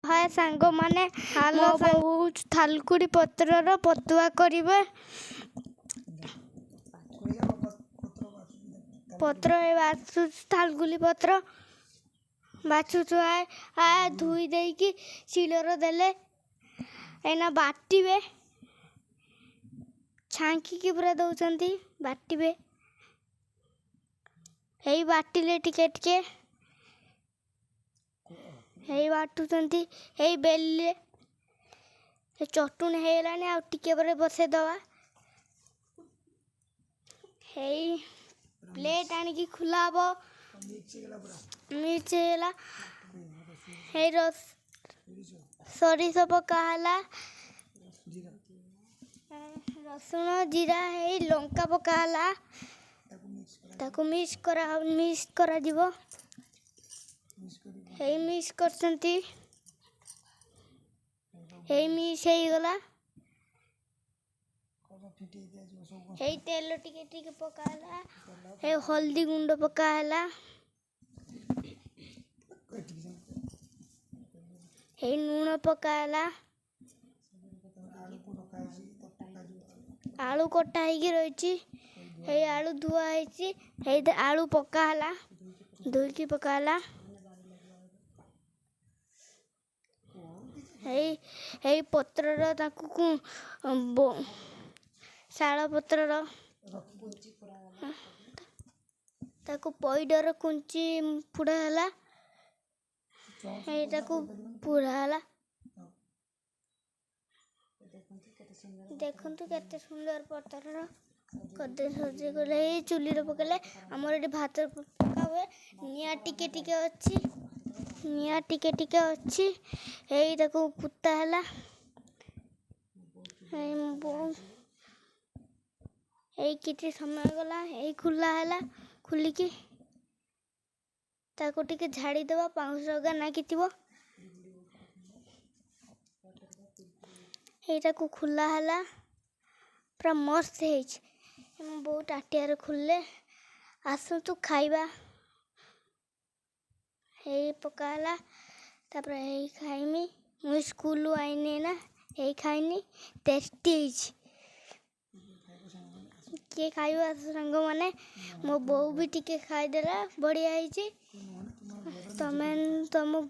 हाय सांग माने मो बोऊ थालकुड़ी पत्रर पतुआ करिवे पत्र ए बासु थालकुली पत्र बाछुछु आए धुई देकी शिलर देले एना बाटिबे छांकी पूरा दौचंती बाटिबे हेई बाटिले टिके टिके हेई बाटुचंती हेई बेलले चटुन हेलाने आ टिके पर बसे दवा हेई प्लेट आनी की खुला हबो मिर्च हेला हेई सरिष पका हला रसुण जीरा हेई लंका पका हला ताको मिक्स करा दिबो हेई मिक्स करसंती हेई मिक्स हेई गला हेई तेल टिके टिके पकाला हेई हल्दी गुंड पकाला हेई नून पकाला आलू कटा ହେଇକି ରହିଛି हेई आलू धुआ ହେଇଛି हेई आलू पकाला धुईकी पकाला हेई हेई पत्रर ताकू शाल पत्रर ताकू पैडर कुंची पुड़ा हला हेई ताकू पुड़ा हला देखंतु केते सुंदर पत्रर कदे सजे गले चुली रे पकले हमर एटी भात पका हुए निया टिके टिके अच्छी हेई ताकू पुता हला हेई किछि समय गला हेई खुला हला खुलिकी ताकू टिके झाड़ी देबा पाउस लगा नाकी थिबो हेई ताकू खुला हला पूरा मस्त हेछि बहुत टाटियार खुलले आसतु खाइबा हेई पकाला तापर हेई खाइमी मु स्कूल आइने ना हेई खाइनी टेस्टी हेछि के खाइबा संग माने मो बहू भी टिके खाइ देला बढ़िया हेछि तमे